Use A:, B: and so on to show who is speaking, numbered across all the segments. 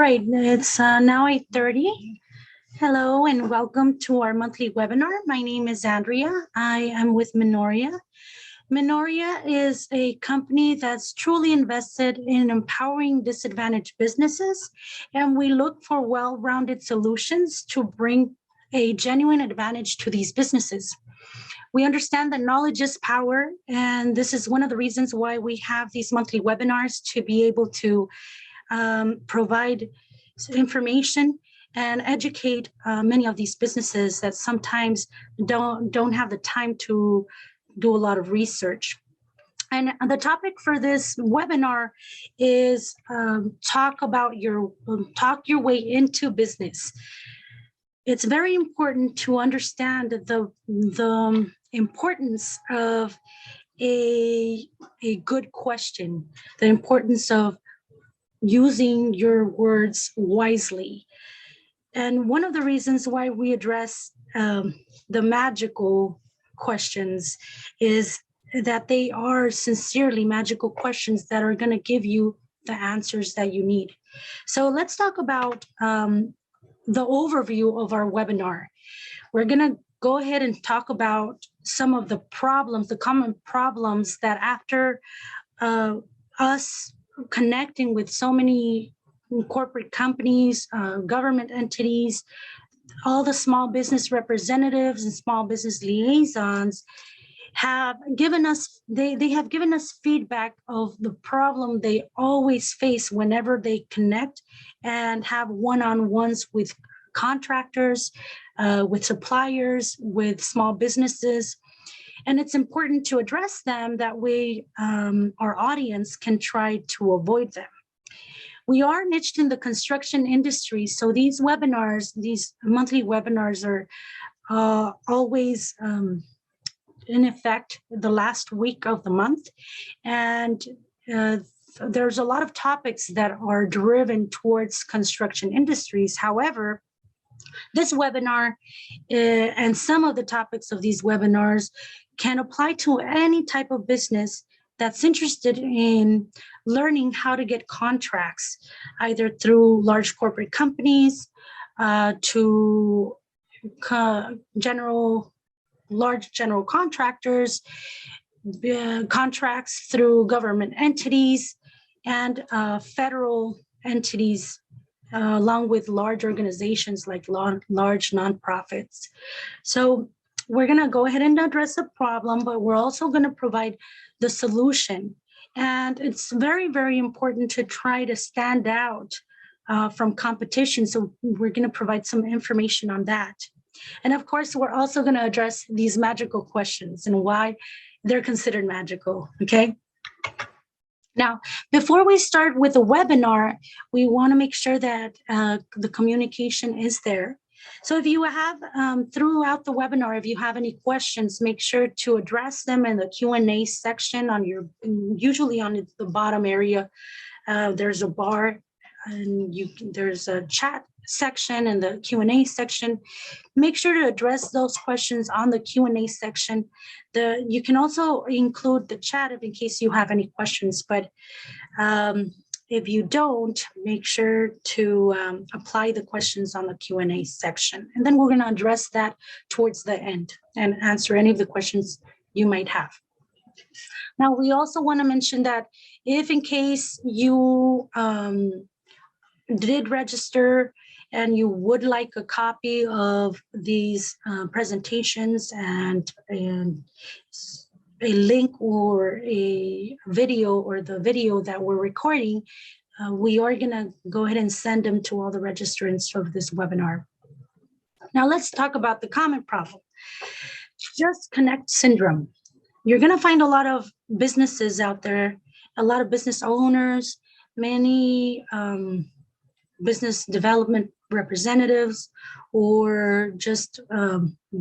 A: right, it's now 8:30. Hello and welcome to our monthly webinar. My name is Andrea. I am with Minoria. Minoria is a company that's truly invested in empowering disadvantaged businesses, and we look for well-rounded solutions to bring a genuine advantage to these businesses. We understand that knowledge is power, and this is one of the reasons why we have these monthly webinars to be able to provide information and educate many of these businesses that sometimes don't have the time to do a lot of research. And the topic for this webinar is talk your way into business. It's very important to understand the importance of a good question, the importance of using your words wisely. And one of the reasons why we address the magical questions is that they are sincerely magical questions that are going to give you the answers that you need. So let's talk about the overview of our webinar. We're going to go ahead and talk about some of the problems, the common problems that after us connecting with so many corporate companies, government entities, all the small business representatives and small business liaisons have given us, they have given us feedback of the problem they always face whenever they connect and have one-on-ones with contractors, with suppliers, with small businesses. And it's important to address them, that way our audience can try to avoid them. We are niched in the construction industry, so these webinars, these monthly webinars are always in effect the last week of the month. And there's a lot of topics that are driven towards construction industries. However, this webinar and some of the topics of these webinars can apply to any type of business that's interested in learning how to get contracts, either through large corporate companies, to large general contractors, contracts through government entities and federal entities, along with large organizations like large nonprofits. So we're going to go ahead and address the problem, but we're also going to provide the solution. And it's very, very important to try to stand out from competition. So we're going to provide some information on that. And of course, we're also going to address these magical questions and why they're considered magical, okay? Now, before we start with the webinar, we want to make sure that the communication is there. So if you have, throughout the webinar, if you have any questions, make sure to address them in the Q&A section on usually on the bottom area. There's a bar and there's a chat section and the Q&A section. Make sure to address those questions on the Q&A section. You can also include the chat in case you have any questions, but if you don't, make sure to apply the questions on the Q&A section. And then we're going to address that towards the end and answer any of the questions you might have. Now, we also want to mention that if in case you did register and you would like a copy of these presentations and a link or a video or the video that we're recording, we are going to go ahead and send them to all the registrants of this webinar. Now let's talk about the common problem. Just connect syndrome. You're going to find a lot of businesses out there, a lot of business owners, many business development representatives, or just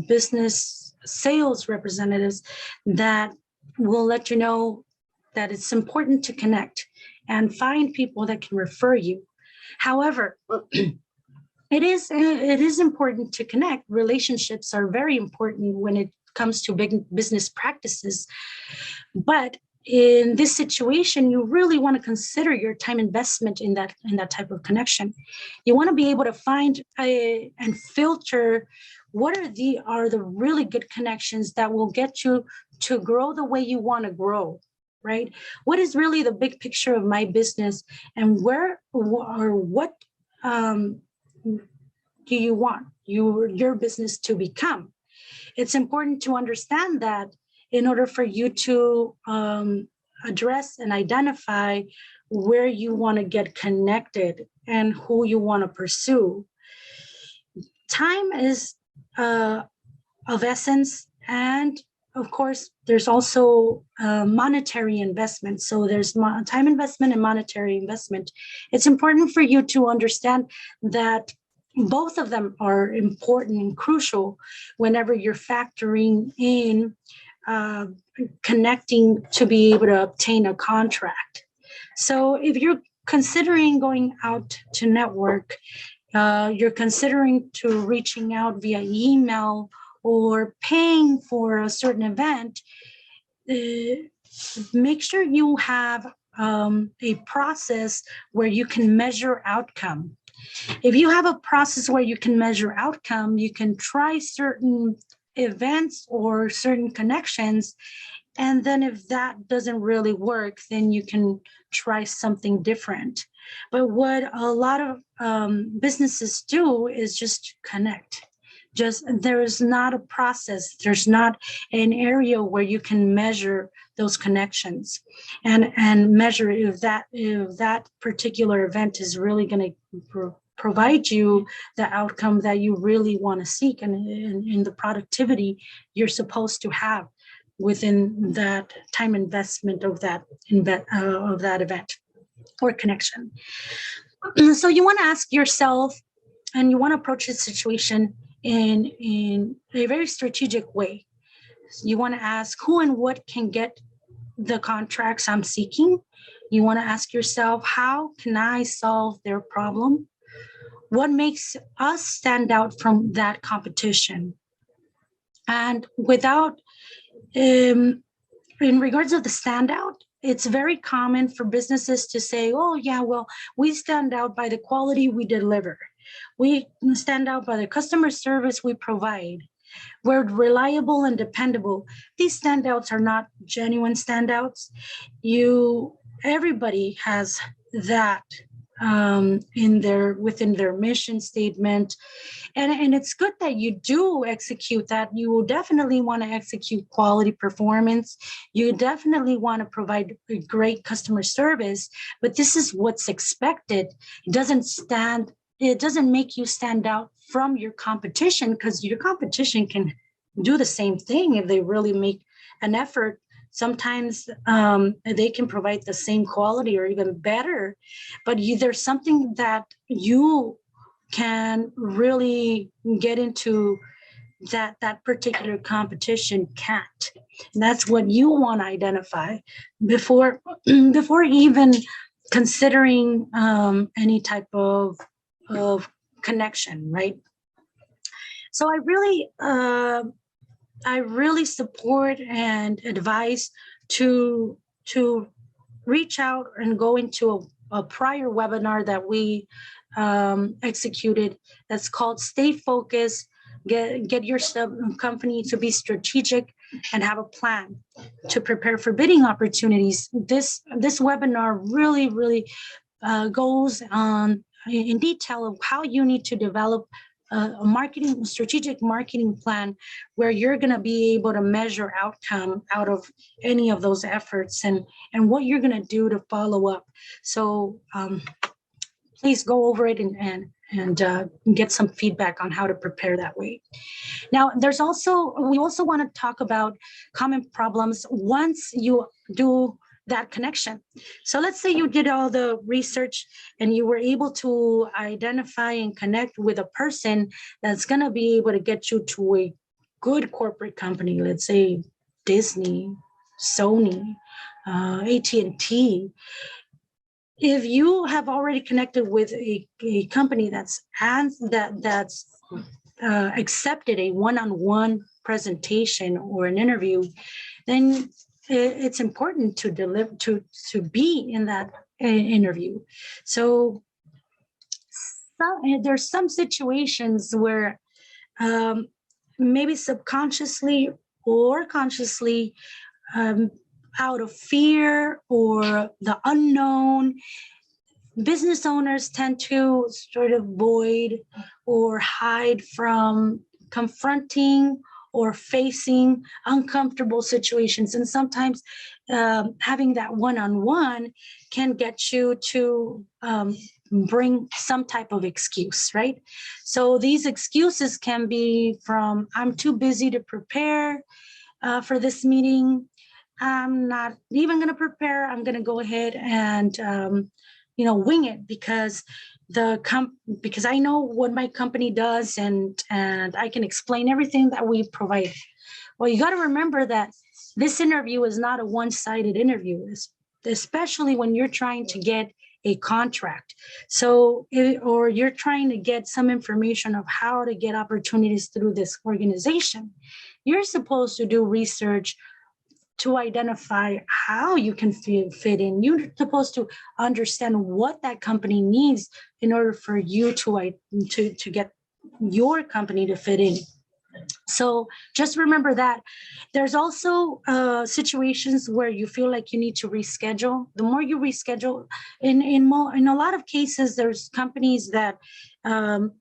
A: business sales representatives that will let you know that it's important to connect and find people that can refer you. However, it is important to connect. Relationships are very important when it comes to big business practices, but in this situation, you really want to consider your time investment in that type of connection. You want to be able to find and filter what are the really good connections that will get you to grow the way you want to grow, right? What is really the big picture of my business, and where or what do you want your business to become? It's important to understand that in order for you to address and identify where you want to get connected and who you want to pursue. Time is of essence, and of course, there's also monetary investment. So there's time investment and monetary investment. It's important for you to understand that both of them are important and crucial whenever you're factoring in connecting to be able to obtain a contract. So if you're considering going out to network, you're considering to reaching out via email or paying for a certain event, make sure you have a process where you can measure outcome. If you have a process where you can measure outcome, you can try certain events or certain connections. And then if that doesn't really work, then you can try something different. But what a lot of businesses do is just connect. There is not a process. There's not an area where you can measure those connections and measure if that particular event is really going to provide you the outcome that you really want to seek and in the productivity you're supposed to have within that time investment of that event or connection. So you want to ask yourself, and you want to approach the situation in a very strategic way. You want to ask who and what can get the contracts I'm seeking. You want to ask yourself, how can I solve their problem? What makes us stand out from that competition? And without, in regards of the standout, it's very common for businesses to say, oh yeah, well, we stand out by the quality we deliver. We stand out by the customer service we provide. We're reliable and dependable. These standouts are not genuine standouts. Everybody has that within their mission statement. And it's good that you do execute that. You will definitely want to execute quality performance. You definitely want to provide great customer service, but this is what's expected. It doesn't make you stand out from your competition, because your competition can do the same thing if they really make an effort. Sometimes they can provide the same quality or even better, but there's something that you can really get into that particular competition can't. And that's what you want to identify before even considering any type of connection, right? So I really support and advise to reach out and go into a prior webinar that we executed that's called Stay Focused, get your company to be strategic and have a plan to prepare for bidding opportunities. This webinar really goes on in detail of how you need to develop a strategic marketing plan where you're going to be able to measure outcome out of any of those efforts and what you're going to do to follow up. So please go over it and get some feedback on how to prepare that way. Now, we also want to talk about common problems once you do that connection. So let's say you did all the research and you were able to identify and connect with a person that's going to be able to get you to a good corporate company, let's say Disney, Sony, AT&T. If you have already connected with a company that's accepted a one-on-one presentation or an interview, then it's important to deliver, to be in that interview. So there's some situations where maybe subconsciously or consciously, out of fear or the unknown, business owners tend to sort of avoid or hide from confronting or facing uncomfortable situations. And sometimes having that one-on-one can get you to bring some type of excuse, right? So these excuses can be from, I'm too busy to prepare for this meeting. I'm not even going to prepare. I'm going to go ahead and, wing it because because I know what my company does, and I can explain everything that we provide. Well, you got to remember that this interview is not a one-sided interview, especially when you're trying to get a contract. So, or you're trying to get some information of how to get opportunities through this organization. You're supposed to do research to identify how you can fit in. You're supposed to understand what that company needs in order for you to get your company to fit in. So just remember that. There's also situations where you feel like you need to reschedule. The more you reschedule, in a lot of cases, there's companies that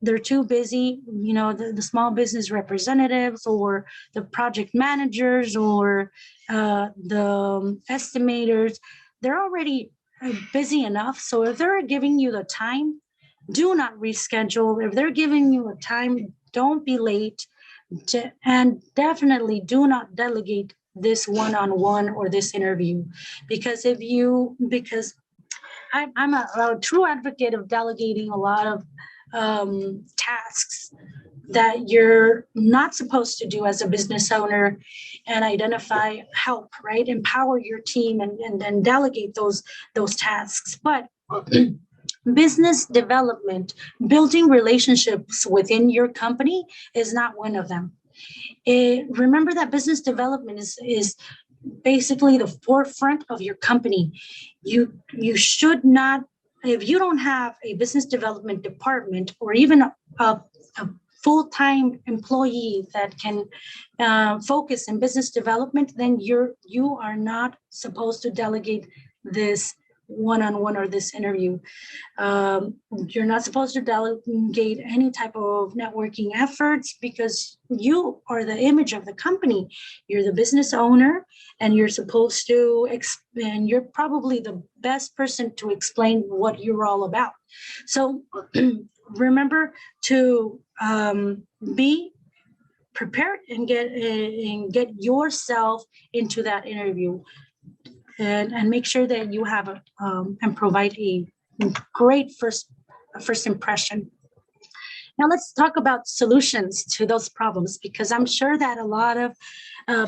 A: they're too busy. The small business representatives or the project managers or the estimators, they're already busy enough. So if they're giving you the time, do not reschedule. If they're giving you a time, don't be late. And definitely do not delegate this one-on-one or this interview, because I'm a true advocate of delegating a lot of tasks that you're not supposed to do as a business owner, and identify help, right? Empower your team and then delegate those tasks. But business development, building relationships within your company is not one of them. Remember that business development is basically the forefront of your company. You should not, if you don't have a business development department or even a full-time employee that can focus in business development, then you are not supposed to delegate this one-on-one or this interview. You're not supposed to delegate any type of networking efforts, because you are the image of the company. You're the business owner, and you're supposed to and you're probably the best person to explain what you're all about. So remember to be prepared and get yourself into that interview. And make sure that you have and provide a great first impression. Now let's talk about solutions to those problems, because I'm sure that a lot of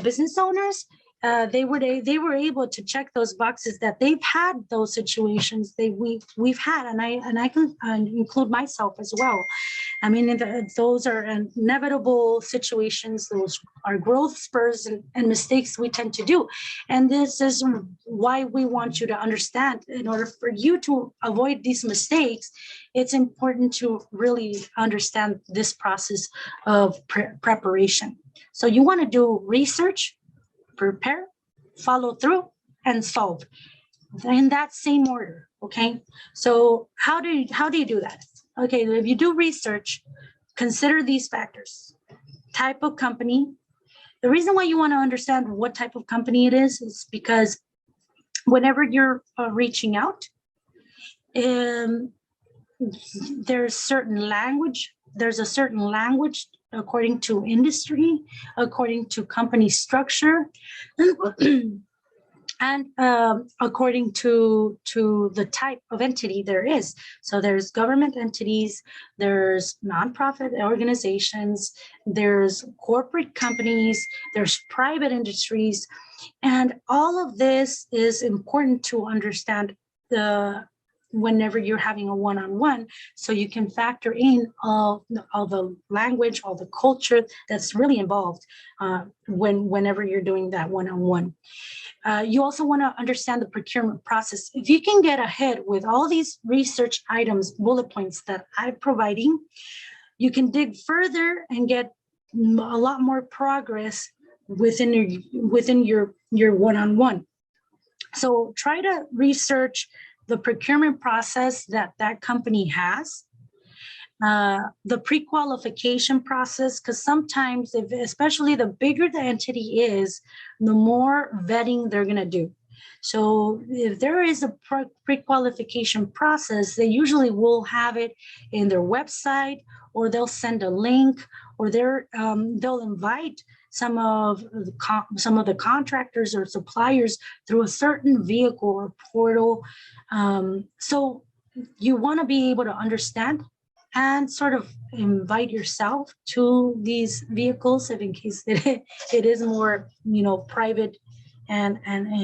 A: business owners, they were able to check those boxes, that they've had those situations we've had, and I can include myself as well. I mean, those are inevitable situations. Those are growth spurs and mistakes we tend to do. And this is why we want you to understand, in order for you to avoid these mistakes, it's important to really understand this process of preparation. So you want to do research, prepare, follow through, and solve in that same order. Okay. So how do you do that? Okay, if you do research, consider these factors: type of company. The reason why you want to understand what type of company it is because whenever you're reaching out, there's a certain language according to industry, according to company structure, and according to the type of entity there is. So there's government entities, there's nonprofit organizations, there's corporate companies, there's private industries, and all of this is important to understand whenever you're having a one-on-one, so you can factor in all the language, all the culture that's really involved whenever you're doing that one-on-one. You also want to understand the procurement process. If you can get ahead with all these research items, bullet points that I'm providing, you can dig further and get a lot more progress within your one-on-one. So try to research the procurement process that company has, the pre-qualification process, because sometimes, especially the bigger the entity is, the more vetting they're going to do. So if there is a pre-qualification process, they usually will have it in their website, or they'll send a link, or they'll invite some of the contractors or suppliers through a certain vehicle or portal. So you want to be able to understand and sort of invite yourself to these vehicles, if in case it is more, private and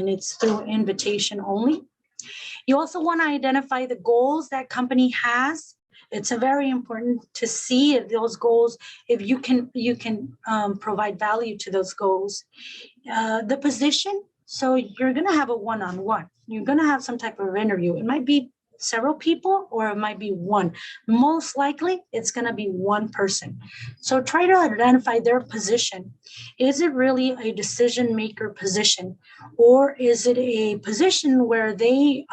A: it's through invitation only. You also want to identify the goals that company has. It's very important to see if those goals, if you can provide value to those goals. The position, so you're going to have a one-on-one. You're going to have some type of interview. It might be several people, or it might be one. Most likely, it's going to be one person. So try to identify their position. Is it really a decision maker position, or is it a position where they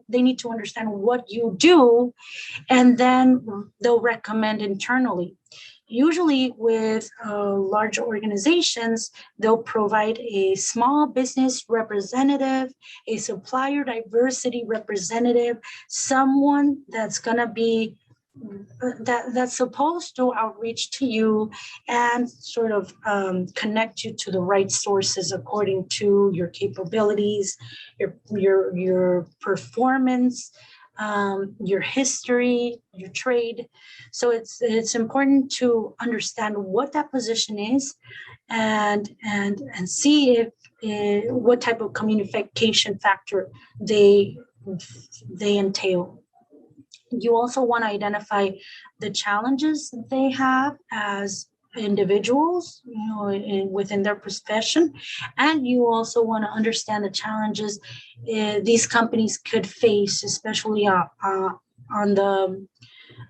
A: need to understand what you do, and then they'll recommend internally? Usually with large organizations, they'll provide a small business representative, a supplier diversity representative, someone that's going to be that's supposed to outreach to you and sort of connect you to the right sources according to your capabilities, your performance, your history, your trade. So it's important to understand what that position is, and see if what type of communication factor they entail. You also want to identify the challenges they have as individuals, within their profession, and you also want to understand the challenges these companies could face, especially on the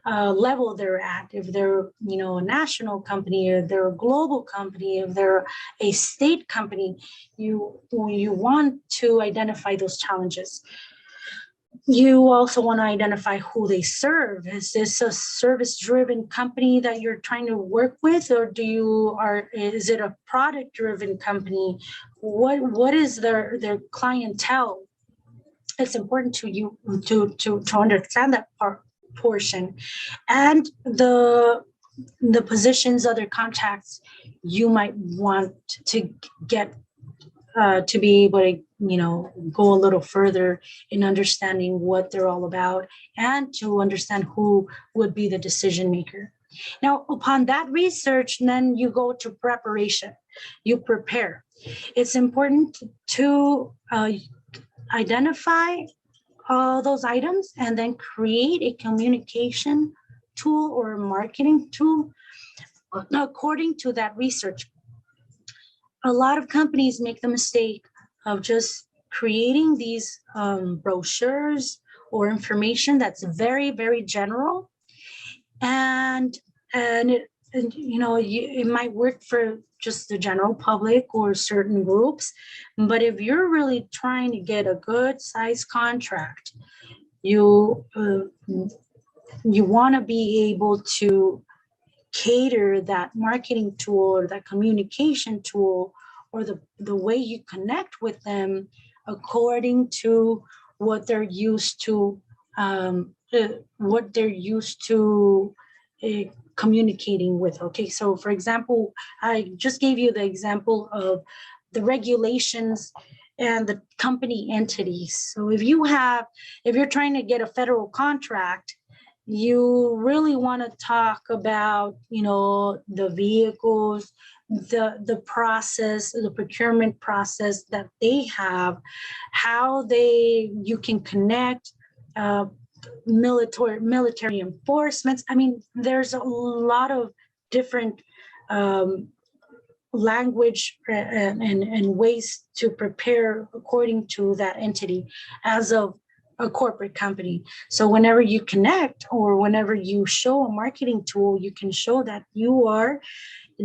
A: level they're at. If they're a national company, if they're a global company, if they're a state company, you want to identify those challenges. You also want to identify who they serve. Is this a service-driven company that you're trying to work with, or is it a product-driven company? What is their clientele? It's important to you to understand that portion, and the positions, other contacts you might want to get to be able to go a little further in understanding what they're all about, and to understand who would be the decision maker. Now, upon that research, then you go to preparation. You prepare. It's important to identify all those items and then create a communication tool or a marketing tool according to that research. A lot of companies make the mistake of just creating these brochures or information that's very, very general, and it might work for just the general public or certain groups, but if you're really trying to get a good size contract, you want to be able to cater that marketing tool or that communication tool, or the way you connect with them according to what they're used to, communicating with. Okay, so for example, I just gave you the example of the regulations and the company entities. So if you're trying to get a federal contract, you really want to talk about, the vehicles, the process, the procurement process that they have, how you can connect military enforcements. I mean, there's a lot of different language and ways to prepare according to that entity as of a corporate company. So whenever you connect or whenever you show a marketing tool, you can show that you are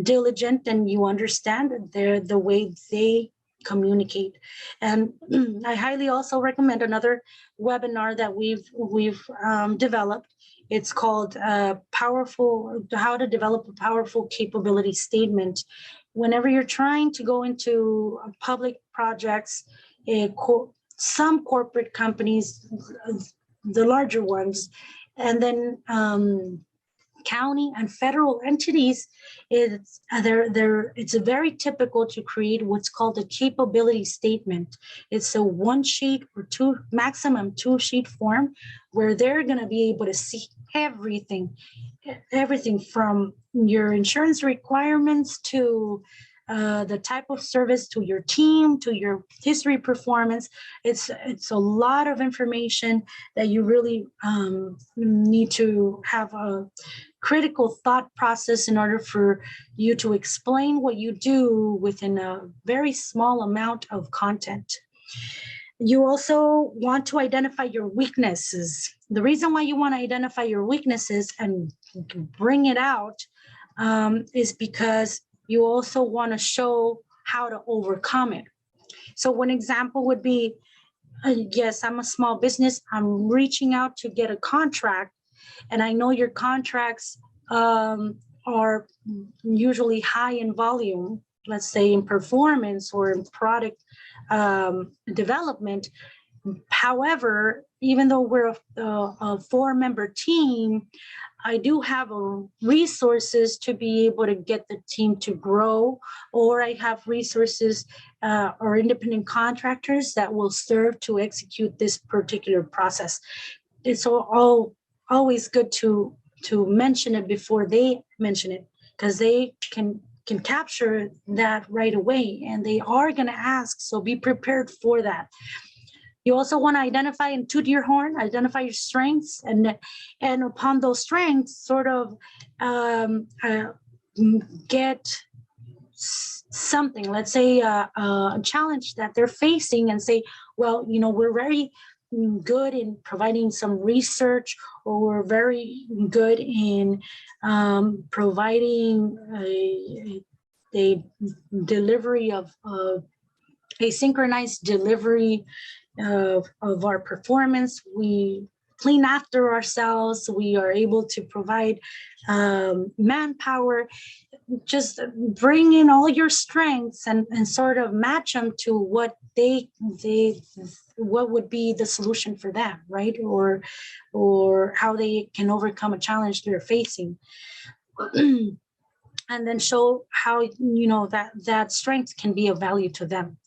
A: diligent and you understand the way they communicate. And I highly also recommend another webinar that we've developed. It's called How to Develop a Powerful Capability Statement. Whenever you're trying to go into public projects, some corporate companies, the larger ones, and then county and federal entities, it's very typical to create what's called a capability statement. It's a one sheet or maximum two sheet form where they're going to be able to see everything from your insurance requirements to the type of service, to your team, to your history performance. It's a lot of information that you really need to have a critical thought process in order for you to explain what you do within a very small amount of content. You also want to identify your weaknesses. The reason why you want to identify your weaknesses and bring it out is because you also want to show how to overcome it. So one example would be, yes, I'm a small business. I'm reaching out to get a contract, and I know your contracts are usually high in volume, let's say in performance or in product development. However, even though we're a 4-member team, I do have resources to be able to get the team to grow, or I have resources or independent contractors that will serve to execute this particular process. It's always good to mention it before they mention it, because they can capture that right away, and they are going to ask. So be prepared for that. You also want to identify and toot your horn, identify your strengths, and upon those strengths, sort of get something, let's say a challenge that they're facing, and say, well, we're very good in providing some research, or we're very good in providing a delivery of a synchronized delivery of our performance. We clean after ourselves. We are able to provide manpower. Just bring in all your strengths and sort of match them to what what would be the solution for them, right? Or how they can overcome a challenge they're facing. And then show how that strength can be of value to them.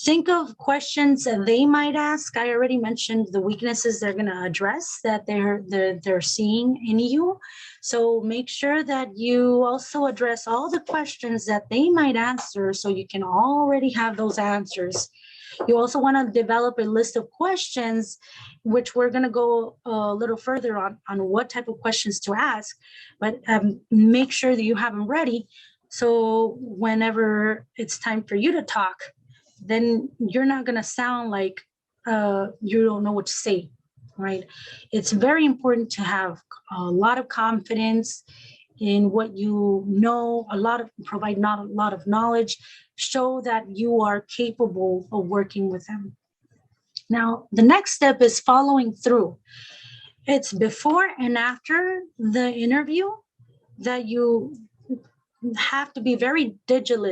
A: Think of questions that they might ask. I already mentioned the weaknesses they're going to address that they're seeing in you. So make sure that you also address all the questions that they might answer, so you can already have those answers. You also want to develop a list of questions, which we're going to go a little further on what type of questions to ask, but make sure that you have them ready. So whenever it's time for you to talk, then you're not going to sound like you don't know what to say, right? It's very important to have a lot of confidence in what you know, provide not a lot of knowledge, show that you are capable of working with them. Now, the next step is following through. It's before and after the interview that you have to be very diligent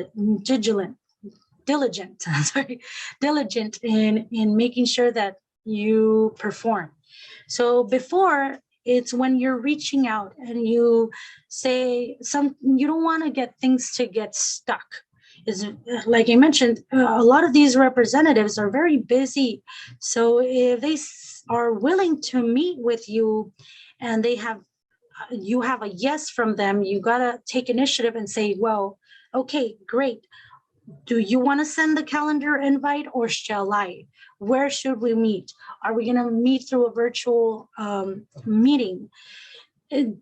A: in making sure that you perform. So before, it's when you're reaching out and you say you don't want to get things to get stuck. Is like I mentioned, a lot of these representatives are very busy. So if they are willing to meet with you and you have a yes from them, you got to take initiative and say, well, okay, great. Do you want to send the calendar invite or shall I? Where should we meet? Are we going to meet through a virtual meeting?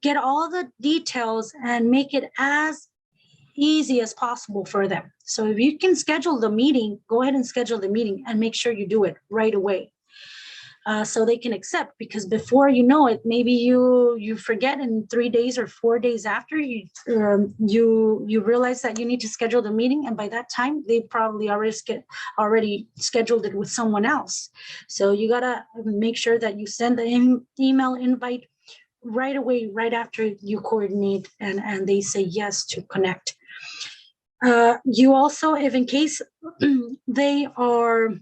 A: Get all the details and make it as easy as possible for them. So if you can schedule the meeting, go ahead and schedule the meeting and make sure you do it right away. So they can accept, because before you know it, maybe you forget, and 3 days or 4 days after you realize that you need to schedule the meeting, and by that time they probably already scheduled it with someone else. So you gotta make sure that you send the email invite right away, right after you coordinate and they say yes to connect. You also, if in case they are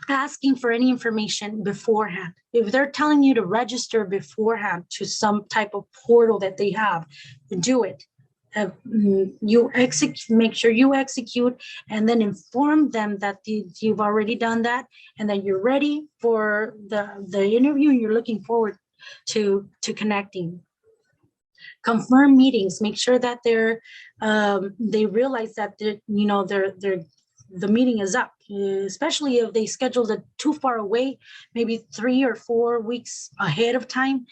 A: asking for any information beforehand, if they're telling you to register beforehand to some type of portal that they have, do it. You execute, make sure you execute, and then inform them that you've already done that and that you're ready for the interview and you're looking forward to connecting. Confirm meetings, make sure that they realize that the meeting is up, especially if they scheduled it too far away, maybe 3 or 4 weeks ahead of time.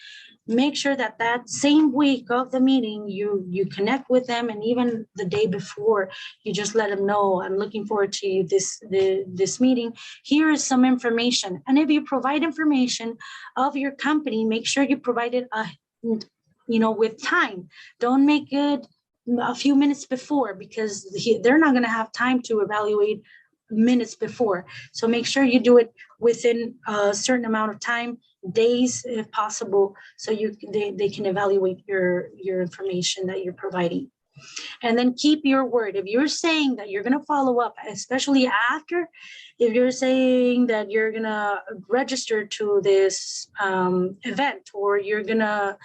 A: Make sure that that same week of the meeting, you connect with them, and even the day before, you just let them know, I'm looking forward to this meeting. Here is some information. And if you provide information of your company, make sure you provide it with time. Don't make it a few minutes before, because they're not going to have time to evaluate minutes before. So make sure you do it within a certain amount of time, days if possible, so they can evaluate your information that you're providing. And then keep your word. If you're saying that you're going to follow up, especially after, if you're saying that you're going to register to this event, or you're going to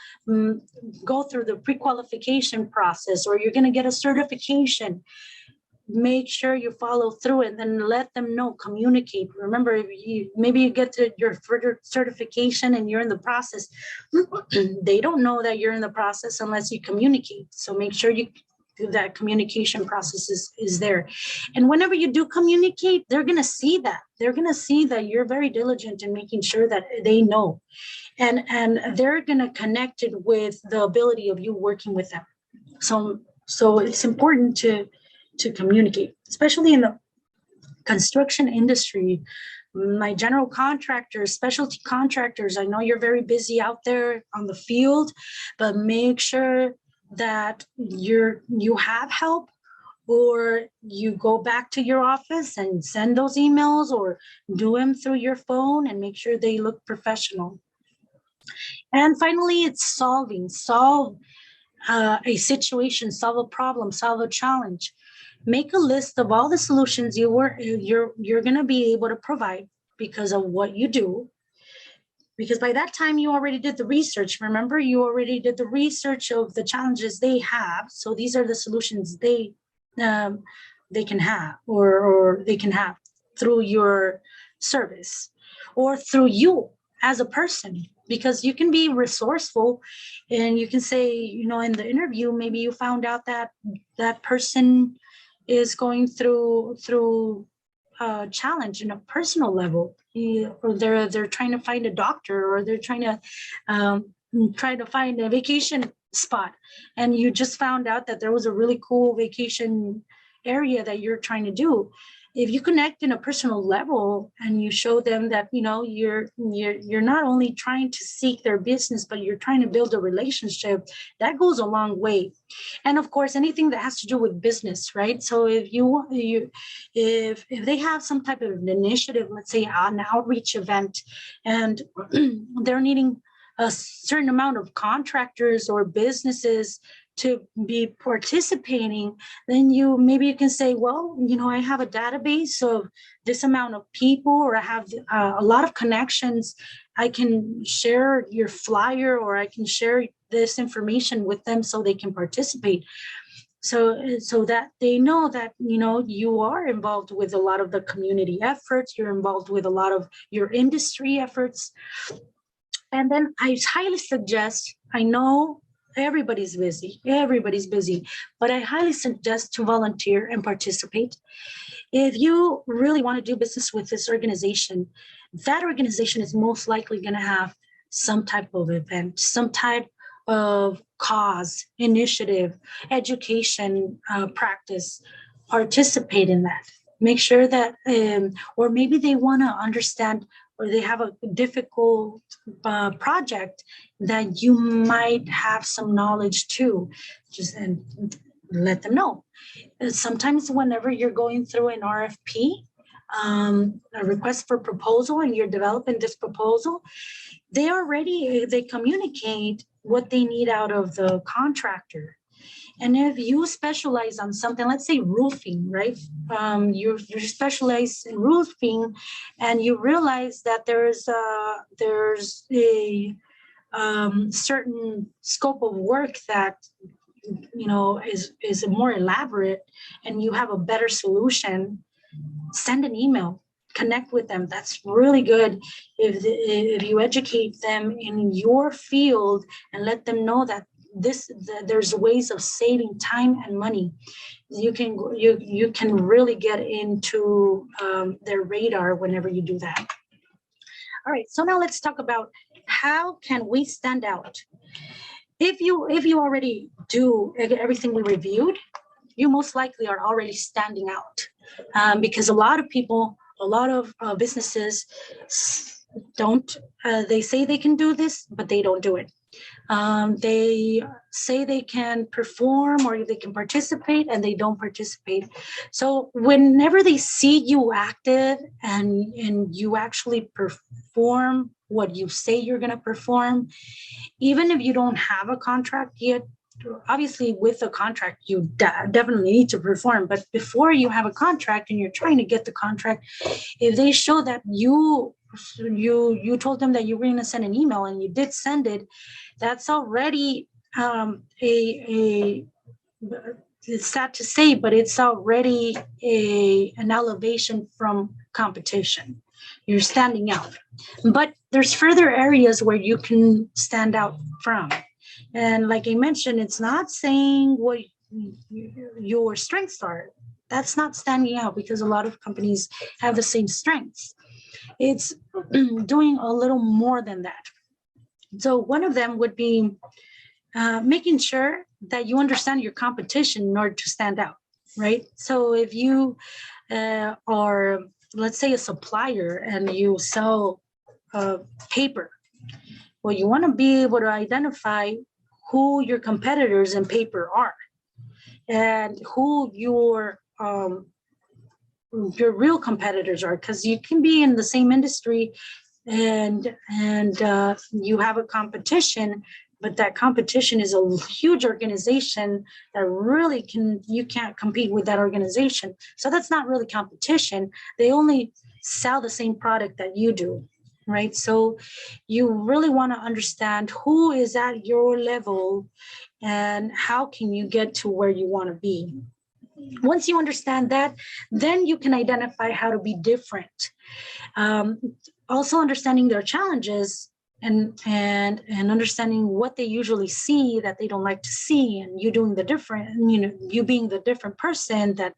A: go through the pre-qualification process, or you're going to get a certification, make sure you follow through and then let them know, communicate. Remember, maybe you get to your further certification and you're in the process. They don't know that you're in the process unless you communicate. So make sure that communication process is there. And whenever you do communicate, they're going to see that. They're going to see that you're very diligent in making sure that they know. And they're going to connect it with the ability of you working with them. So it's important to communicate, especially in the construction industry. My general contractors, specialty contractors, I know you're very busy out there on the field, but make sure that you have help, or you go back to your office and send those emails, or do them through your phone, and make sure they look professional. And finally, it's solve a situation, solve a problem, solve a challenge. Make a list of all the solutions you're going to be able to provide because of what you do. Because by that time you already did the research. Remember, you already did the research of the challenges they have. So these are the solutions they can have, or they can have through your service, or through you as a person. Because you can be resourceful, and you can say, in the interview, maybe you found out that that person is going through a challenge in a personal level, or they're trying to find a doctor, or they're trying to find a vacation spot, and you just found out that there was a really cool vacation area that you're trying to do. If you connect in a personal level and you show them that you're not only trying to seek their business, but you're trying to build a relationship, that goes a long way. And of course, anything that has to do with business, right? So if if they have some type of initiative, let's say an outreach event, and they're needing a certain amount of contractors or businesses to be participating, then maybe you can say, well, I have a database of this amount of people, or I have a lot of connections. I can share your flyer, or I can share this information with them so they can participate. So that they know that, you are involved with a lot of the community efforts, you're involved with a lot of your industry efforts. And then I highly suggest, I know everybody's busy, but I highly suggest to volunteer and participate. If you really want to do business with this organization, that organization is most likely going to have some type of event, some type of cause, initiative, education, practice. Participate in that. Make sure that, or maybe they want to understand, or they have a difficult project that you might have some knowledge to, just and let them know. Sometimes whenever you're going through an RFP, a request for proposal, and you're developing this proposal, they communicate what they need out of the contractor. And if you specialize on something, let's say roofing, right? You specialize in roofing, and you realize that there's a certain scope of work that is more elaborate, and you have a better solution. Send an email, connect with them. That's really good. If you educate them in your field and let them know that there's ways of saving time and money, you can really get into their radar whenever you do that. All right, so now let's talk about how can we stand out. If you already do everything we reviewed, you most likely are already standing out, because a lot of businesses don't. They say they can do this, but they don't do it. They say they can perform or they can participate, and they don't participate. So whenever they see you active and you actually perform what you say you're going to perform, even if you don't have a contract yet, obviously with a contract you definitely need to perform, but before you have a contract and you're trying to get the contract, if they show that you told them that you were going to send an email and you did send it, that's already it's sad to say, but it's already an elevation from competition. You're standing out. But there's further areas where you can stand out from. And like I mentioned, it's not saying what your strengths are. That's not standing out, because a lot of companies have the same strengths. It's doing a little more than that. So one of them would be making sure that you understand your competition in order to stand out, right? So if you are, let's say, a supplier and you sell paper, well, you want to be able to identify who your competitors in paper are and who your real competitors are, because you can be in the same industry and you have a competition, but that competition is a huge organization that really you can't compete with that organization. So that's not really competition. They only sell the same product that you do, right? So you really want to understand who is at your level and how can you get to where you want to be. Once you understand that, then you can identify how to be different. Also understanding their challenges and understanding what they usually see that they don't like to see, and you doing the different, you being the different person that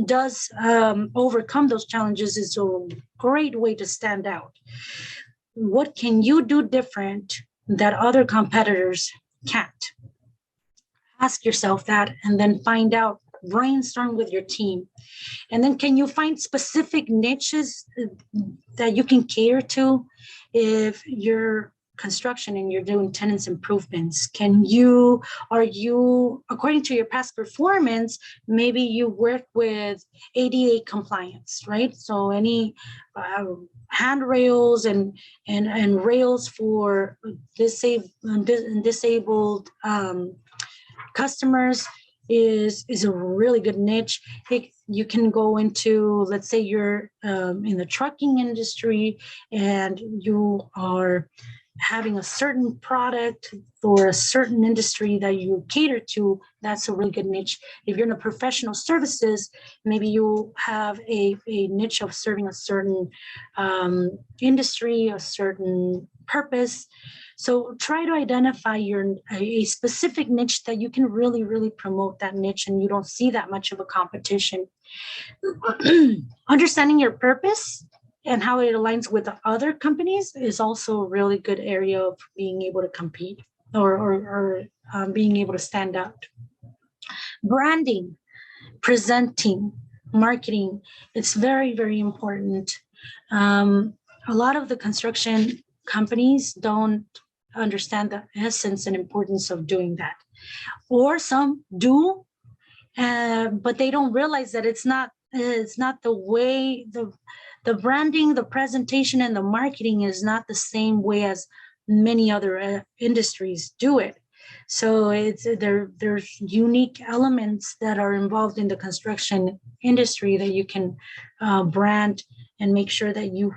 A: does overcome those challenges is a great way to stand out. What can you do different that other competitors can't? Ask yourself that, and then find out, brainstorm with your team. And then can you find specific niches that you can cater to? If you're construction and you're doing tenants improvements, are you, according to your past performance, maybe you work with ADA compliance, right? So any handrails and rails for disabled customers is a really good niche. You can go into, let's say you're in the trucking industry and you are having a certain product for a certain industry that you cater to, that's a really good niche. If you're in a professional services, maybe you have a niche of serving a certain industry, a certain purpose. So try to identify a specific niche that you can really, really promote that niche and you don't see that much of a competition. Understanding your purpose and how it aligns with the other companies is also a really good area of being able to compete or being able to stand out. Branding, presenting, marketing, it's very, very important. A lot of the construction companies don't understand the essence and importance of doing that. Or some do, but they don't realize that it's not the way the branding, the presentation, and the marketing is not the same way as many other industries do it. So there's unique elements that are involved in the construction industry that you can brand and make sure that you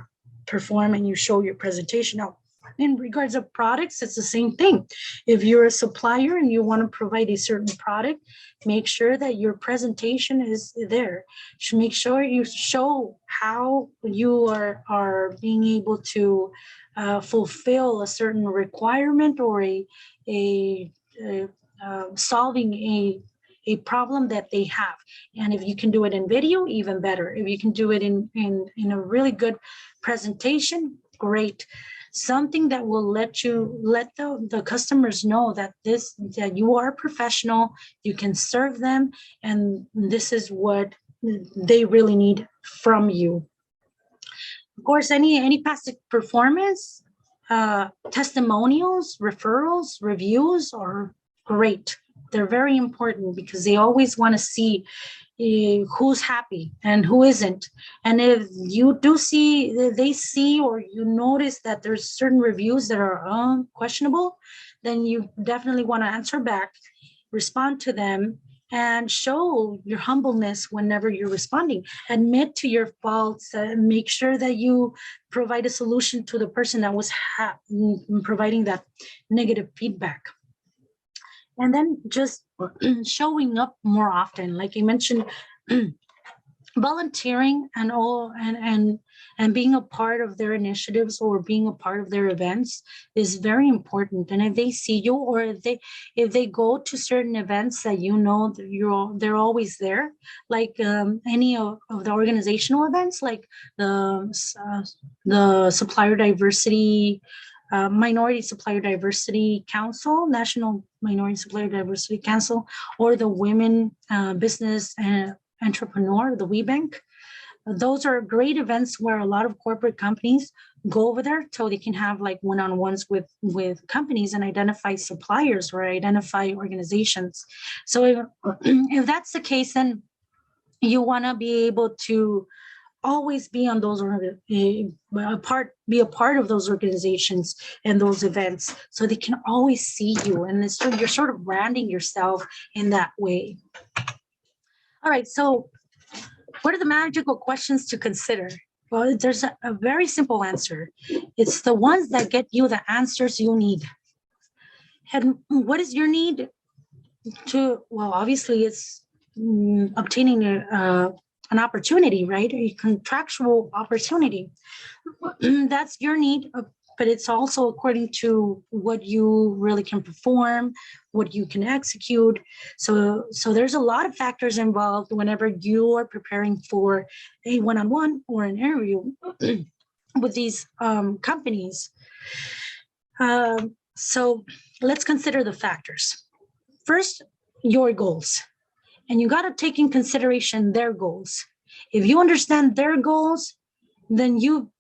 A: perform and you show your presentation out. In regards of products, it's the same thing. If you're a supplier and you want to provide a certain product, make sure that your presentation is there. Should make sure you show how you are being able to fulfill a certain requirement or solving a problem that they have. And if you can do it in video, even better. If you can do it in a really good presentation, great. Something that will let the customers know that you are a professional, you can serve them, and this is what they really need from you. Of course, any past performance, testimonials, referrals, reviews are great. They're very important because they always want to see who's happy and who isn't. And if you do they see or you notice that there's certain reviews that are questionable, then you definitely want to answer back, respond to them, and show your humbleness whenever you're responding. Admit to your faults and make sure that you provide a solution to the person that was providing that negative feedback. And then just showing up more often, like you mentioned, volunteering and being a part of their initiatives or being a part of their events is very important. And if they see you or if they go to certain events that they're always there, like any of the organizational events, like the supplier diversity. Minority Supplier Diversity Council, National Minority Supplier Diversity Council, or the Women Business Entrepreneur, the WeBank. Those are great events where a lot of corporate companies go over there so they can have like one-on-ones with companies and identify suppliers or identify organizations. So if that's the case, then you want to be able to always be on those be a part of those organizations and those events so they can always see you, and you're sort of branding yourself in that way. All right, so what are the magical questions to consider? Well, there's a very simple answer. It's the ones that get you the answers you need. And what is your need well, obviously it's obtaining an opportunity, right? A contractual opportunity. That's your need, but it's also according to what you really can perform, what you can execute. So there's a lot of factors involved whenever you are preparing for a one-on-one or an interview with these companies. So let's consider the factors. First, your goals. And you got to take in consideration their goals. If you understand their goals, then you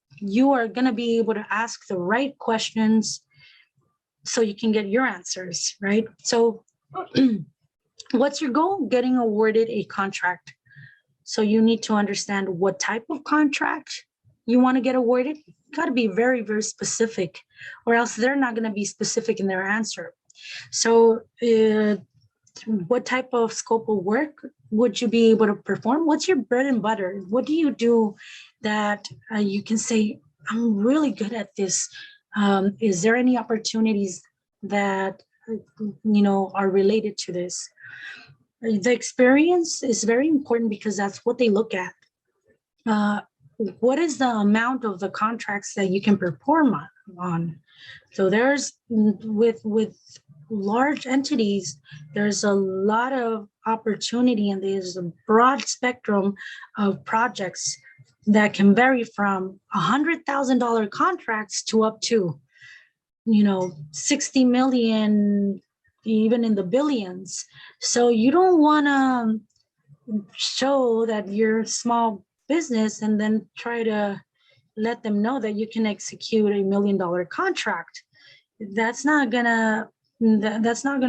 A: are going to be able to ask the right questions so you can get your answers, right? So what's your goal? Getting awarded a contract. So you need to understand what type of contract you want to get awarded. You got to be very, very specific, or else they're not going to be specific in their answer. So what type of scope of work would you be able to perform? What's your bread and butter? What do you do that you can say, I'm really good at this? Is there any opportunities that are related to this? The experience is very important because that's what they look at. What is the amount of the contracts that you can perform on? So there's with large entities, there's a lot of opportunity, and there's a broad spectrum of projects that can vary from $100,000 contracts to up to 60 million, even in the billions. So you don't want to show that you're a small business and then try to let them know that you can execute $1 million contract. That's not gonna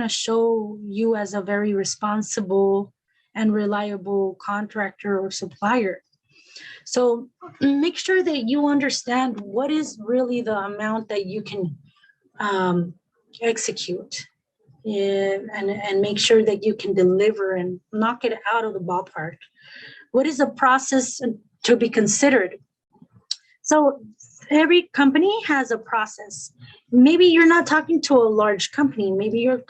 A: show you as a very responsible and reliable contractor or supplier. So make sure that you understand what is really the amount that you can execute, and make sure that you can deliver and knock it out of the ballpark. What is the process to be considered? So every company has a process. Maybe you're not talking to a large company. Maybe you're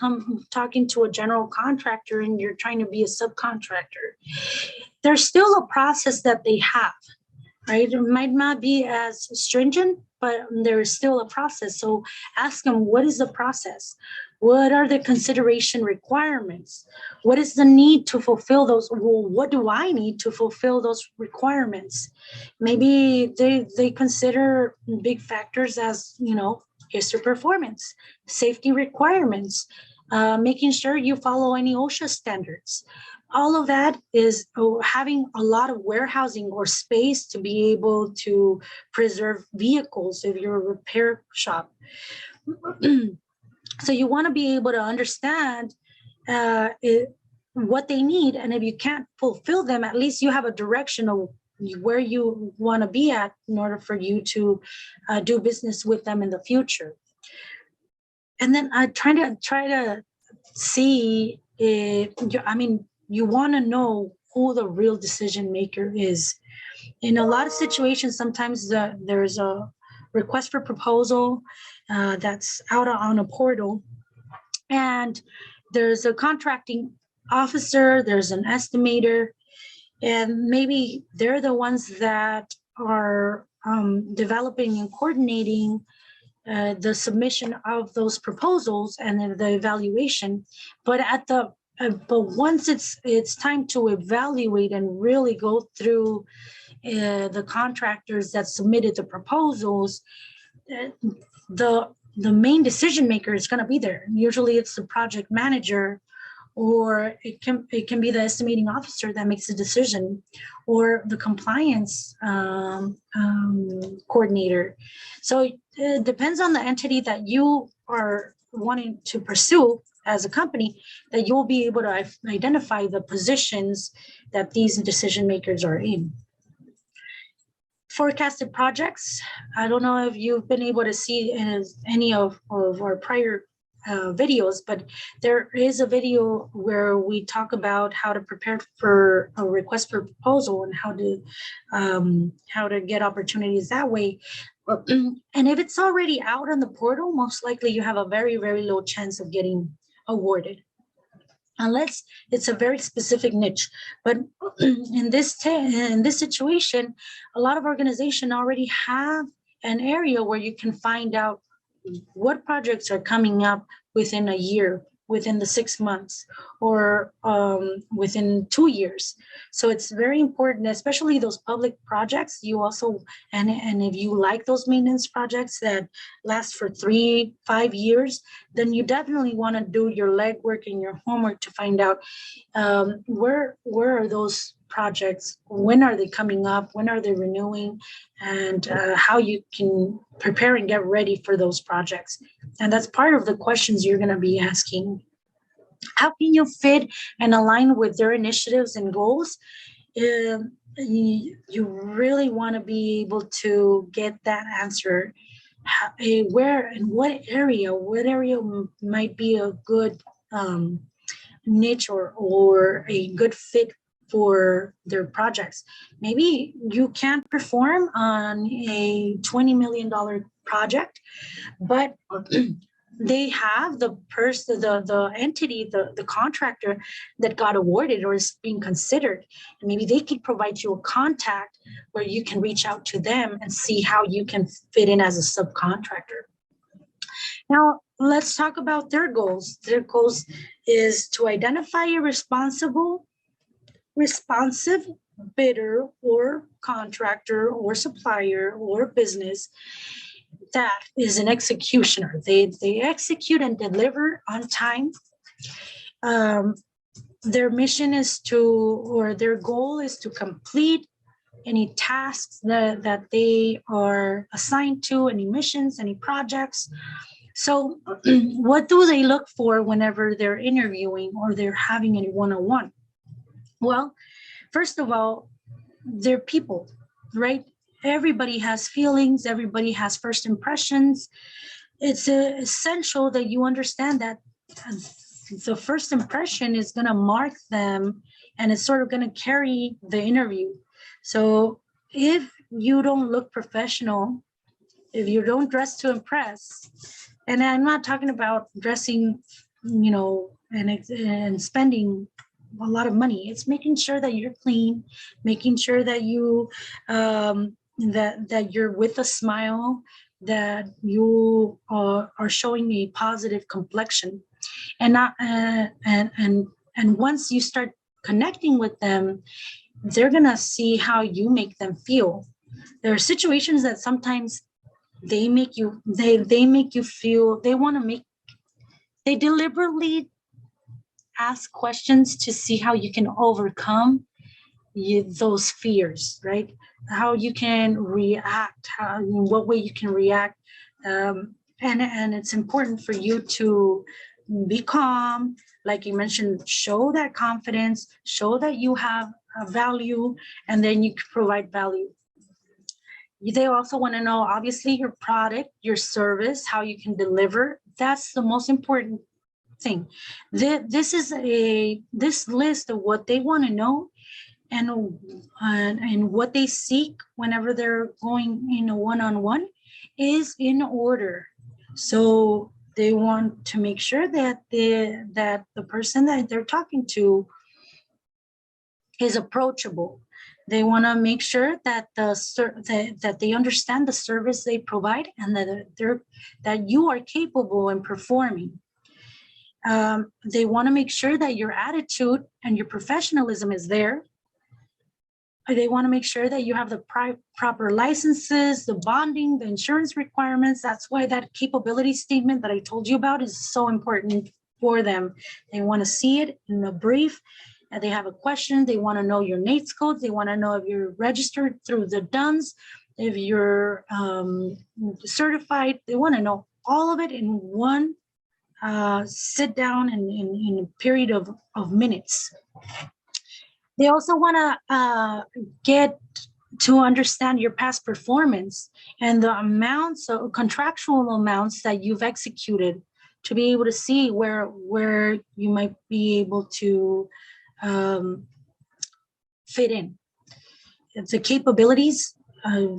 A: talking to a general contractor and you're trying to be a subcontractor. There's still a process that they have, right? It might not be as stringent, but there is still a process. So ask them, what is the process? What are the consideration requirements? What is the need to fulfill those? Well, what do I need to fulfill those requirements? Maybe they consider big factors as, history performance, safety requirements, making sure you follow any OSHA standards. All of that is having a lot of warehousing or space to be able to preserve vehicles if you're a repair shop. So you want to be able to understand what they need. And if you can't fulfill them, at least you have a direction of where you want to be at in order for you to do business with them in the future. And then I try to see if, you want to know who the real decision maker is. In a lot of situations, sometimes there's a request for proposal that's out on a portal, and there's a contracting officer, there's an estimator, and maybe they're the ones that are developing and coordinating the submission of those proposals and the evaluation. But once it's time to evaluate and really go through the contractors that submitted the proposals, the main decision maker is going to be there. Usually it's the project manager, or it can be the estimating officer that makes the decision, or the compliance coordinator. So it depends on the entity that you are wanting to pursue as a company, that you'll be able to identify the positions that these decision makers are in. Forecasted projects. I don't know if you've been able to see any of our prior videos, but there is a video where we talk about how to prepare for a request for proposal and how to get opportunities that way. And if it's already out on the portal, most likely you have a very, very low chance of getting awarded, unless it's a very specific niche. But in this situation, a lot of organizations already have an area where you can find out what projects are coming up within a year, within the 6 months, or within 2 years. So it's very important, especially those public projects. You also, and if you like those maintenance projects that last for 3-5 years, then you definitely want to do your legwork and your homework to find out where are those projects, when are they coming up, when are they renewing, and how you can prepare and get ready for those projects. And that's part of the questions you're going to be asking. How can you fit and align with their initiatives and goals? You really want to be able to get that answer. Where and what area might be a good niche or a good fit for their projects. Maybe you can't perform on a $20 million project, but they have the entity, the contractor that got awarded or is being considered. And maybe they could provide you a contact where you can reach out to them and see how you can fit in as a subcontractor. Now, let's talk about their goals. Their goals is to identify a responsive bidder or contractor or supplier or business that is an executioner. They execute and deliver on time. Their mission is to, or their goal is to complete any tasks that they are assigned to, any missions, any projects. So what do they look for whenever they're interviewing or they're having any one-on-one? Well, first of all, they're people, right? Everybody has feelings, everybody has first impressions. It's essential that you understand that the first impression is going to mark them, and it's sort of going to carry the interview. So if you don't look professional, if you don't dress to impress, and I'm not talking about dressing, and spending a lot of money. It's making sure that you're clean, making sure that you that you're with a smile, that you are showing a positive complexion, and not and once you start connecting with them, they're gonna see how you make them feel. There are situations that sometimes they make you feel, they deliberately ask questions to see how you can overcome those fears, right? How you can react, in what way you can react. And it's important for you to be calm, like you mentioned, show that confidence, show that you have a value, and then you can provide value. They also want to know, obviously, your product, your service, how you can deliver. That's the most important thing. This list of what they want to know and what they seek whenever they're going in a one-on-one is in order. So they want to make sure that the person that they're talking to is approachable. They want to make sure that that they understand the service they provide, and that you are capable in performing. They want to make sure that your attitude and your professionalism is there. They want to make sure that you have the proper licenses, the bonding, the insurance requirements. That's why that capability statement that I told you about is so important for them. They want to see it in a brief. They have a question. They want to know your NAICS codes. They want to know if you're registered through the DUNS, if you're certified. They want to know all of it in one sit down in a period of minutes. They also want to get to understand your past performance and the amounts of contractual amounts that you've executed, to be able to see where you might be able to fit in. It's the capabilities.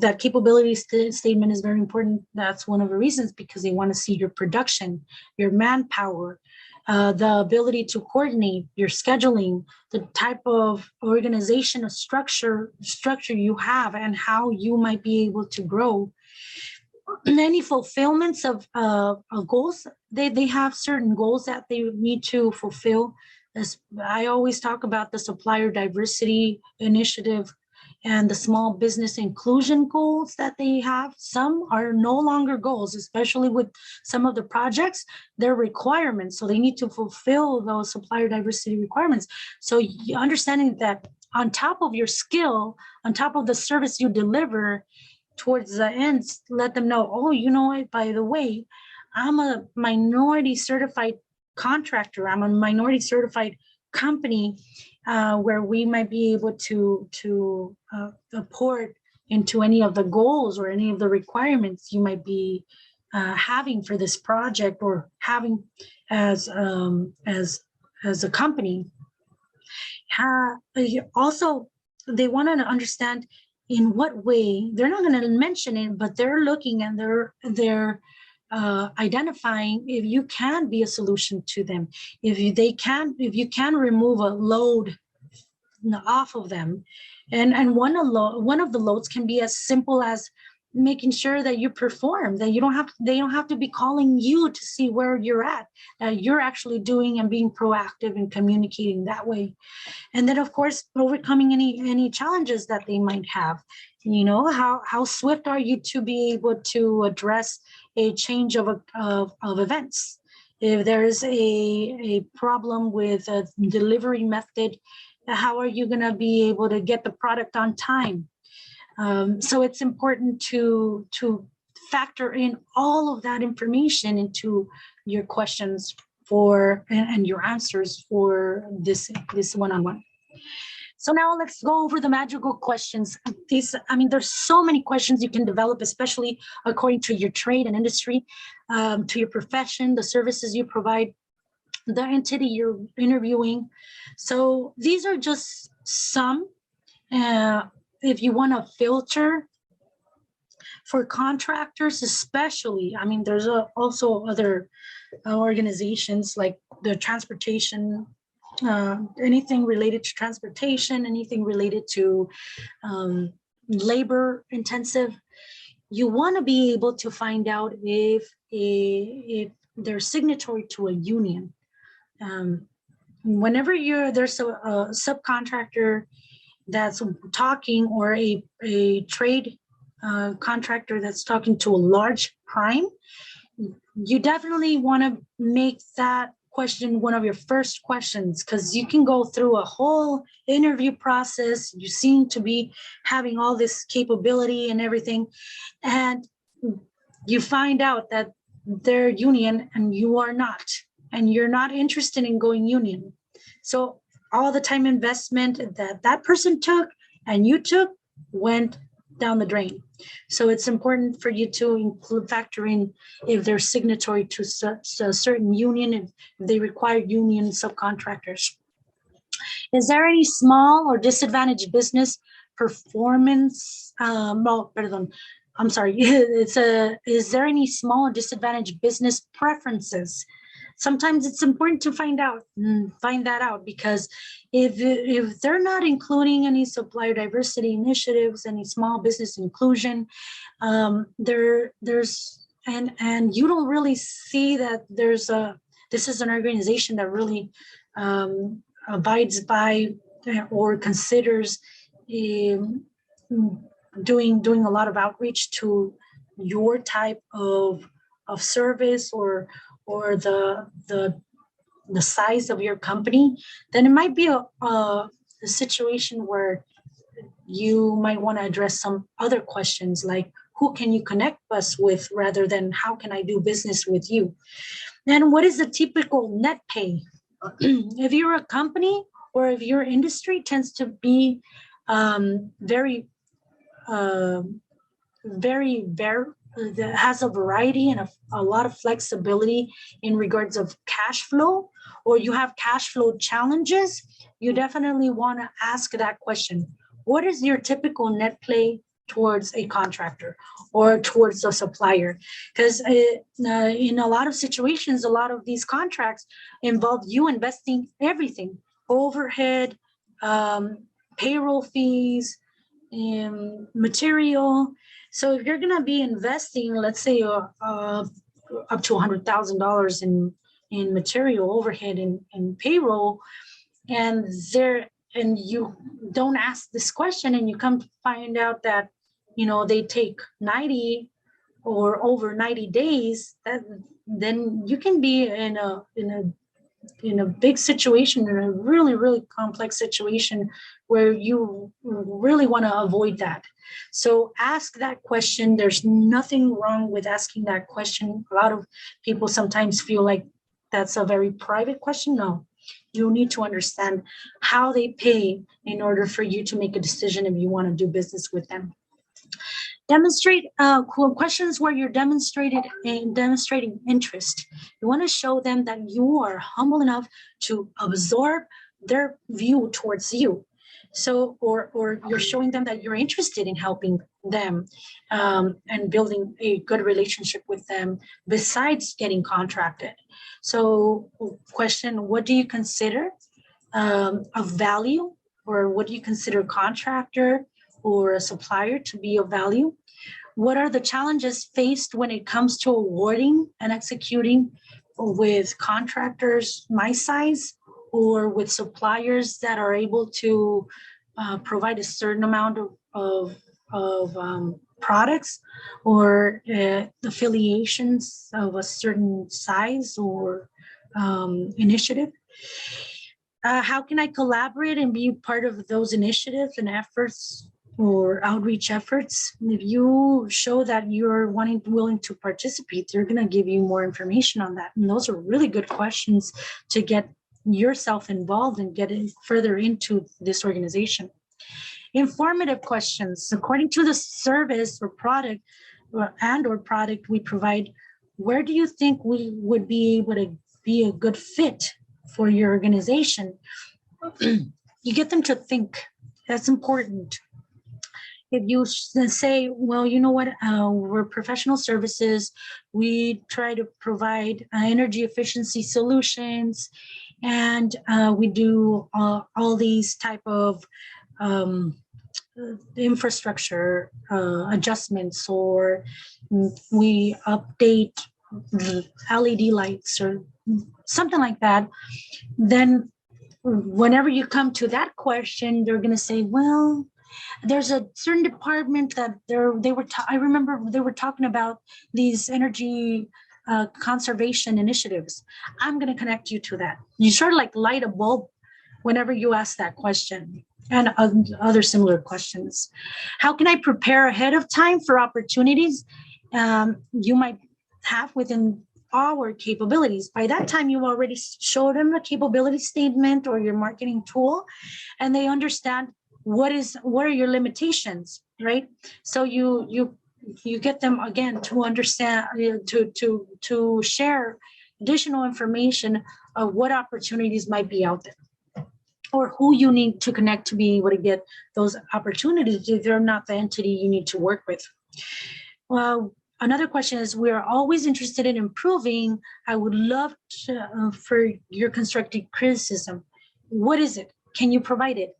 A: That capability statement is very important. That's one of the reasons, because they want to see your production, your manpower, the ability to coordinate, your scheduling, the type of organization or structure you have, and how you might be able to grow. Any fulfillments of goals, they have certain goals that they need to fulfill. As I always talk about the supplier diversity initiative and the small business inclusion goals that they have. Some are no longer goals, especially with some of the projects, they're requirements. So they need to fulfill those supplier diversity requirements. So understanding that on top of your skill, on top of the service you deliver, towards the end, let them know, oh, you know what, by the way, I'm a minority certified contractor. I'm a minority certified company, where we might be able to support into any of the goals or any of the requirements you might be having for this project, or having as a company. Also, they want to understand in what way. They're not going to mention it, but they're looking and they're identifying if you can be a solution to them, if you can remove a load off of them. And one of the loads can be as simple as making sure that you perform, that they don't have to be calling you to see where you're at. You're actually doing and being proactive and communicating that way. And then of course, overcoming any challenges that they might have. How swift are you to be able to address a change of events? If there's a problem with a delivery method, how are you going to be able to get the product on time? So it's important to factor in all of that information into your questions and your answers for this one-on-one. So now let's go over the magical questions. There's so many questions you can develop, especially according to your trade and industry, to your profession, the services you provide, the entity you're interviewing. So these are just some. If you want to filter for contractors, especially, there's also other organizations like the transportation, anything related to transportation, anything related to labor intensive. You want to be able to find out if they're signatory to a union. Whenever there's a subcontractor that's talking, or a trade contractor that's talking to a large prime, you definitely want to make that question one of your first questions, because you can go through a whole interview process. You seem to be having all this capability and everything, and you find out that they're union and you are not, and you're not interested in going union. So all the time investment that person took and you took went down the drain. So it's important for you to factor in if they're signatory to a certain union, if they require union subcontractors. Is there any small or disadvantaged business performance? Is there any small or disadvantaged business preferences? Sometimes it's important to find that out, because if they're not including any supplier diversity initiatives, any small business inclusion, there's and you don't really see that this is an organization that really abides by or considers doing a lot of outreach to your type of service or the size of your company, then it might be a situation where you might want to address some other questions, like who can you connect us with, rather than how can I do business with you? And what is the typical net pay? If you're a company, or if your industry tends to be very that has a variety and a lot of flexibility in regards of cash flow, or you have cash flow challenges, you definitely want to ask that question. What is your typical net pay towards a contractor or towards a supplier? Because in a lot of situations, a lot of these contracts involve you investing everything: overhead, payroll fees, material. So if you're going to be investing, let's say, up to $100,000 in material, overhead, and payroll, and you don't ask this question, and you come to find out that they take 90 or over 90 days, then you can be in a big situation, in a really, really complex situation, where you really want to avoid that. So ask that question. There's nothing wrong with asking that question. A lot of people sometimes feel like that's a very private question. No, you need to understand how they pay in order for you to make a decision if you want to do business with them. Demonstrate questions where you're demonstrating interest. You want to show them that you are humble enough to absorb their view towards you. So, or you're showing them that you're interested in helping them and building a good relationship with them besides getting contracted. So, question: what do you consider of value, or what do you consider a contractor or a supplier to be of value? What are the challenges faced when it comes to awarding and executing with contractors my size or with suppliers that are able to provide a certain amount of products or affiliations of a certain size or initiative? How can I collaborate and be part of those initiatives and efforts or outreach efforts? If you show that you're willing to participate, they're going to give you more information on that. And those are really good questions to get yourself involved and get further into this organization. Informative questions. According to the service or product or product we provide, where do you think we would be able to be a good fit for your organization? You get them to think. That's important. If you say, well, you know what, we're professional services, we try to provide energy efficiency solutions, and we do all these type of infrastructure adjustments, or we update LED lights or something like that, then whenever you come to that question, they're going to say, well, there's a certain department that I remember they were talking about these energy conservation initiatives. I'm going to connect you to that. You sort of like light a bulb whenever you ask that question, and other similar questions. How can I prepare ahead of time for opportunities you might have within our capabilities? By that time, you already showed them a capability statement or your marketing tool, and they understand what are your limitations, right? So you get them again to understand, to share additional information of what opportunities might be out there, or who you need to connect to be able to get those opportunities if they're not the entity you need to work with. Well, another question is, we are always interested in improving. I would love to, for your constructive criticism. What is it? Can you provide it?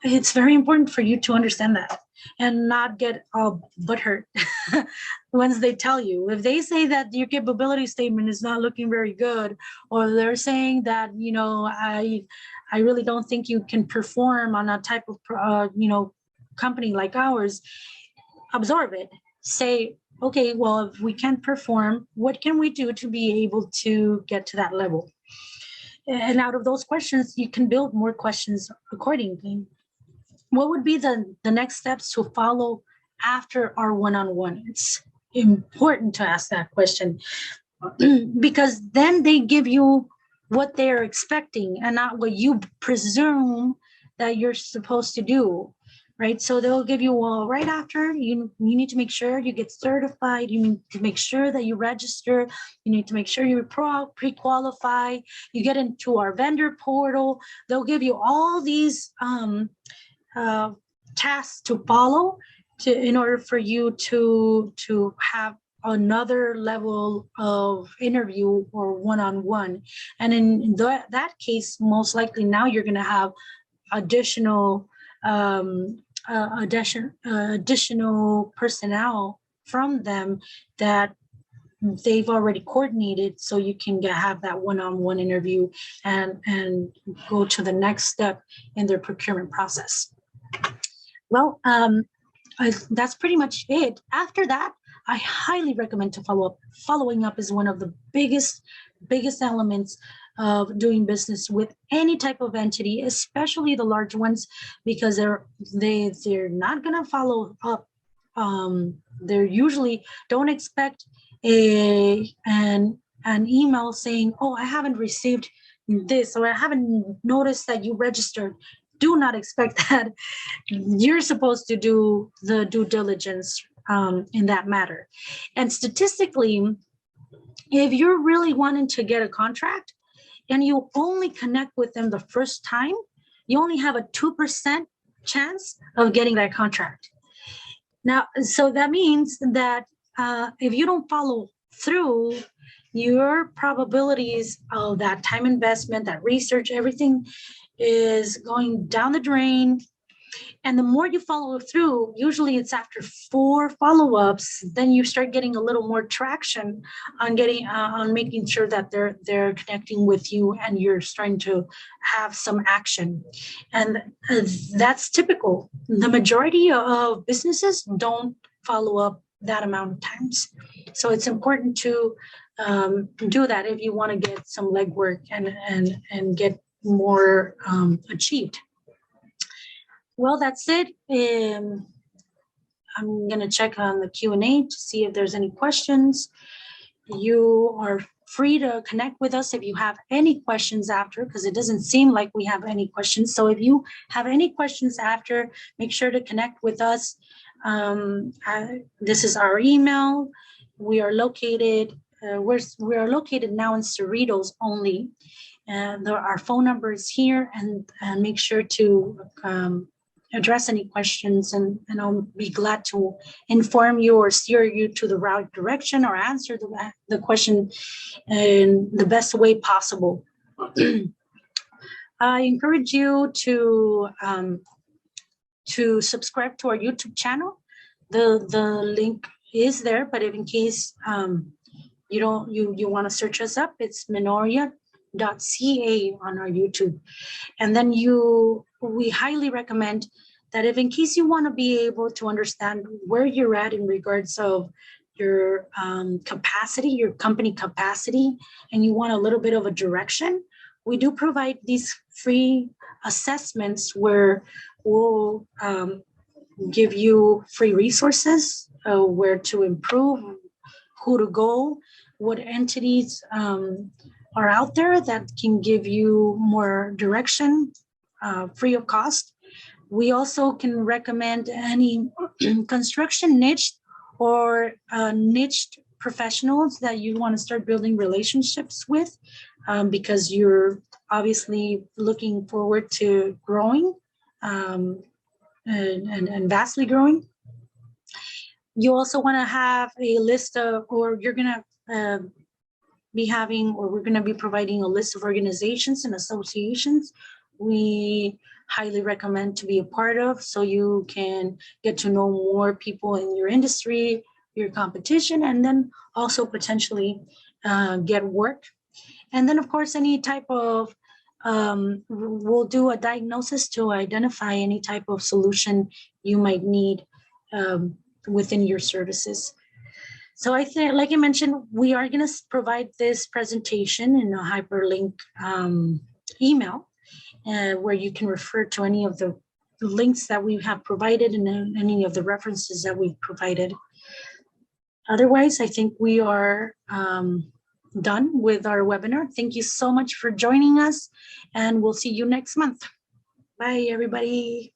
A: It's very important for you to understand that and not get butthurt once they tell you. If they say that your capability statement is not looking very good, or they're saying that, I really don't think you can perform on a type of, company like ours, absorb it. Say, okay, well, if we can't perform, what can we do to be able to get to that level? And out of those questions, you can build more questions accordingly. What would be the next steps to follow after our one-on-one? It's important to ask that question because then they give you what they're expecting and not what you presume that you're supposed to do, right? So they'll give you, well, right after, you need to make sure you get certified. You need to make sure that you register. You need to make sure you pre-qualify. You get into our vendor portal. They'll give you all these tasks to follow in order for you to have another level of interview or one-on-one. And in that case, most likely now you're going to have additional personnel from them that they've already coordinated, so you can have that one-on-one interview and go to the next step in their procurement process. Well, that's pretty much it. After that, I highly recommend to follow up. Following up is one of the biggest elements of doing business with any type of entity, especially the large ones, because they're not going to follow up. They're usually don't expect an email saying, oh, I haven't received this, or I haven't noticed that you registered. Do not expect that. You're supposed to do the due diligence in that matter. And statistically, if you're really wanting to get a contract and you only connect with them the first time, you only have a 2% chance of getting that contract. Now, so that means that if you don't follow through, your probabilities of that time investment, that research, everything is going down the drain. And the more you follow through, usually it's after 4 follow-ups, then you start getting a little more traction on getting on making sure that they're connecting with you and you're starting to have some action. And that's typical. The majority of businesses don't follow up that amount of times. So it's important to do that if you want to get some legwork and get more achieved. Well, that's it. I'm going to check on the Q&A to see if there's any questions. You are free to connect with us if you have any questions after, because it doesn't seem like we have any questions. So if you have any questions after, make sure to connect with us. This is our email. We are located, we are located now in Cerritos only. And our phone number is here, and make sure to address any questions, and I'll be glad to inform you or steer you to the right direction or answer the question in the best way possible. I encourage you to subscribe to our YouTube channel. The link is there, but if in case you want to search us up, it's Menoria.ca on our YouTube. And then we highly recommend that if in case you want to be able to understand where you're at in regards of your capacity, your company capacity, and you want a little bit of a direction, we do provide these free assessments where we'll give you free resources, where to improve, who to go, what entities are out there that can give you more direction, free of cost. We also can recommend any construction niche or niched professionals that you want to start building relationships with, because you're obviously looking forward to growing and vastly growing. You also want to have a list of, or you're going to be having, or we're going to be providing a list of organizations and associations we highly recommend to be a part of, so you can get to know more people in your industry, your competition, and then also potentially get work. And then of course, any type of, we'll do a diagnosis to identify any type of solution you might need within your services. So I think, like I mentioned, we are going to provide this presentation in a hyperlink email where you can refer to any of the links that we have provided and any of the references that we've provided. Otherwise, I think we are done with our webinar. Thank you so much for joining us, and we'll see you next month. Bye, everybody.